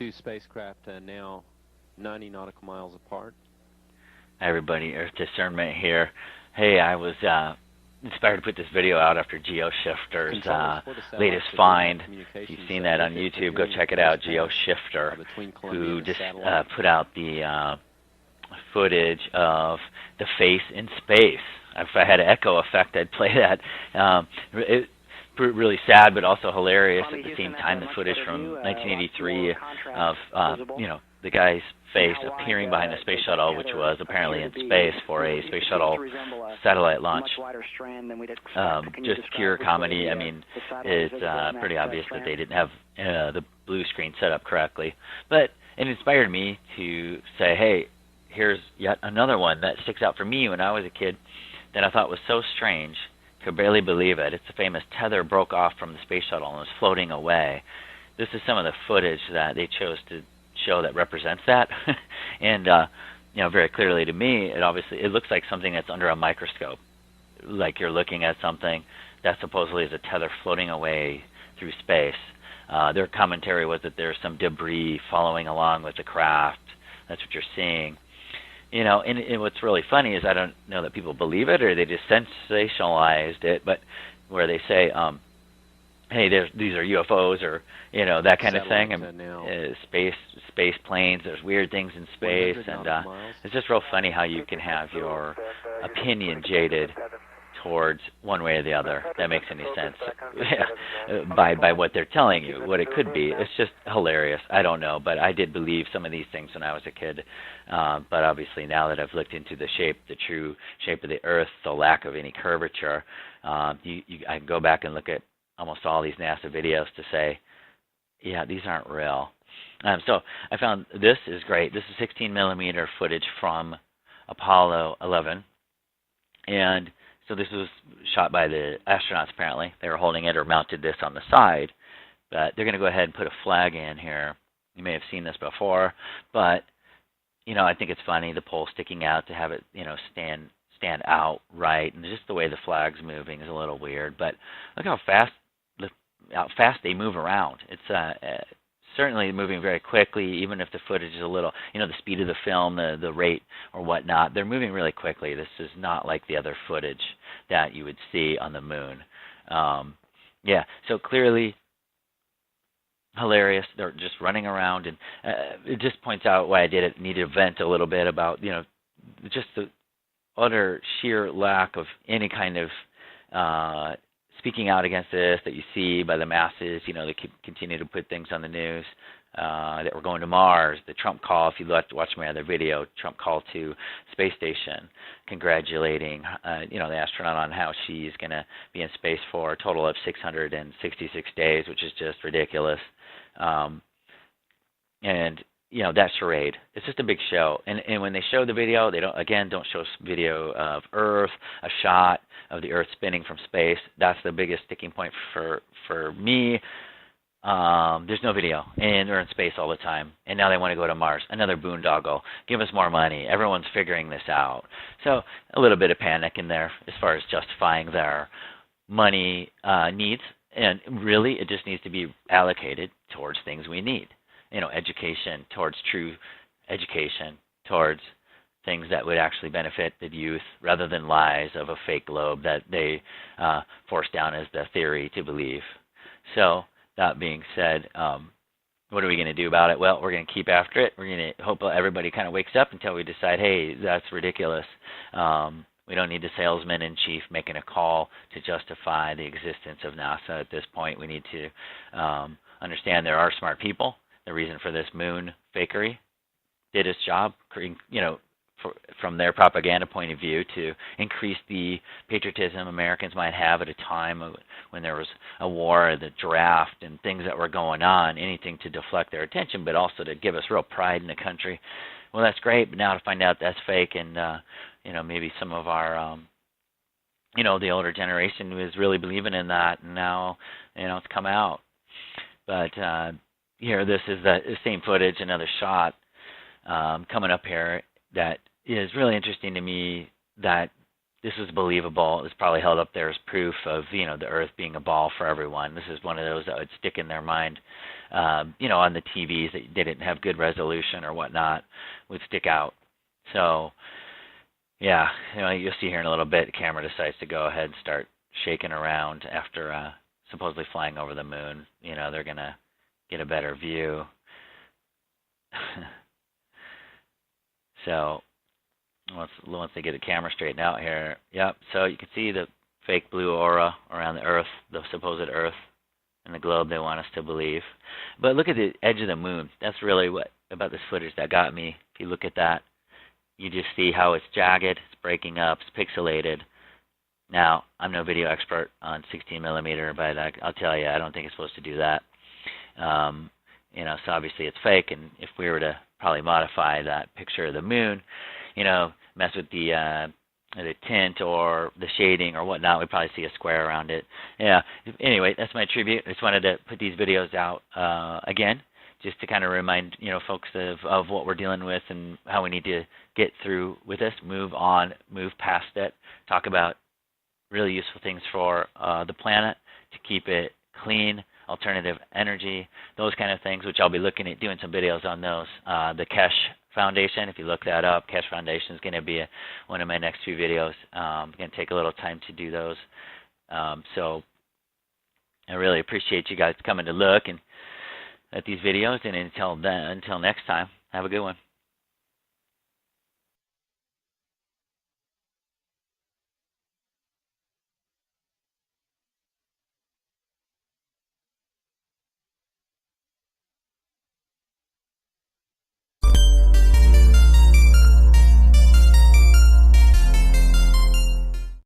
two spacecraft now 90 nautical miles apart. Hi everybody, EarthDiscernment here. Hey, I was inspired to put this video out after Geoshifter's latest find. If you've seen that on YouTube, go check it out, Geoshifter, who just put out the footage of the face in space. If I had an echo effect, I'd play that. It's really sad, but also hilarious at the same time. The footage from 1983 of the guy's face appearing behind a space shuttle, which was apparently in space for a space shuttle satellite launch. Just pure comedy. I mean, it's pretty obvious that they didn't have the blue screen set up correctly, but it inspired me to say, hey, here's yet another one that sticks out for me when I was a kid that I thought was so strange, could barely believe it. It's the famous tether broke off from the space shuttle and was floating away. This is some of the footage that they chose to show that represents that, and very clearly to me, it looks like something that's under a microscope, like you're looking at something that supposedly is a tether floating away through space. Their commentary was that there's some debris following along with the craft. That's what you're seeing. And what's really funny is I don't know that people believe it or they just sensationalized it, but where they say, hey, these are UFOs or that kind of thing, and space planes. There's weird things in space, and it's just real funny how you can have your opinion jaded towards one way or the other. That makes any sense by what they're telling you, what it could be. It's just hilarious. I don't know, but I did believe some of these things when I was a kid. But obviously now that I've looked into the true shape of the Earth, the lack of any curvature, I can go back and look at almost all these NASA videos to say, yeah, these aren't real. So I found this is great. This is 16 millimeter footage from Apollo 11, and so this was shot by the astronauts apparently. They were holding it or mounted this on the side, but they're going to go ahead and put a flag in here. You may have seen this before, but I think it's funny, the pole sticking out, to have it stand out right, and just the way the flag's moving is a little weird. But look how fast they move around. It's certainly moving very quickly, even if the footage is a little, the speed of the film, the rate or whatnot, they're moving really quickly. This is not like the other footage that you would see on the moon. So clearly hilarious. They're just running around, and it just points out why I needed to vent a little bit about, just the utter sheer lack of any kind of speaking out against this that you see by the masses. They continue to put things on the news that we're going to Mars. The Trump call, if you watch my other video, Trump call to space station, congratulating the astronaut on how she's going to be in space for a total of 666 days, which is just ridiculous. That charade. It's just a big show. And when they show the video, they don't show video of Earth, a shot of the Earth spinning from space. That's the biggest sticking point for me. There's no video, and they're in space all the time. And now they want to go to Mars. Another boondoggle. Give us more money. Everyone's figuring this out. So a little bit of panic in there as far as justifying their money needs. And really, it just needs to be allocated towards things we need. Education, towards true education, towards things that would actually benefit the youth, rather than lies of a fake globe that they force down as the theory to believe. So that being said, what are we going to do about it? Well, we're going to keep after it. We're going to hope everybody kind of wakes up until we decide, hey, that's ridiculous. We don't need the salesman-in-chief making a call to justify the existence of NASA at this point. We need to understand there are smart people. The reason for this moon fakery did its job, from their propaganda point of view, to increase the patriotism Americans might have at a time when there was a war, the draft, and things that were going on, anything to deflect their attention, but also to give us real pride in the country. Well, that's great, but now to find out that's fake, and maybe some of our the older generation was really believing in that, and now it's come out. But here, this is the same footage, another shot coming up here that is really interesting to me, that this is believable. It's probably held up there as proof of, you know, the Earth being a ball for everyone. This is one of those that would stick in their mind, you know, on the TVs that didn't have good resolution or whatnot, would stick out. So, yeah, you know, you'll see here in a little bit, the camera decides to go ahead and start shaking around after supposedly flying over the moon. You know, they're going to get a better view. So once they get the camera straightened out here, yep. So you can see the fake blue aura around the Earth, the supposed Earth, and the globe they want us to believe. But look at the edge of the moon. That's really what about this footage that got me. If you look at that, you just see how it's jagged, it's breaking up, it's pixelated. Now, I'm no video expert on 16 millimeter, but I'll tell you, I don't think it's supposed to do that. You know, so obviously it's fake, and if we were to probably modify that picture of the moon, you know, mess with the tint or the shading or whatnot, we'd probably see a square around it. Yeah. Anyway, that's my tribute. I just wanted to put these videos out again, just to kind of remind, you know, folks of what we're dealing with and how we need to get through with this, move on, move past it, talk about really useful things for the planet to keep it clean, alternative energy, those kind of things, which I'll be looking at doing some videos on those. The Kesh Foundation, if you look that up, Kesh Foundation is going to be one of my next few videos. I'm going to take a little time to do those. So I really appreciate you guys coming to look and at these videos, and until next time, have a good one.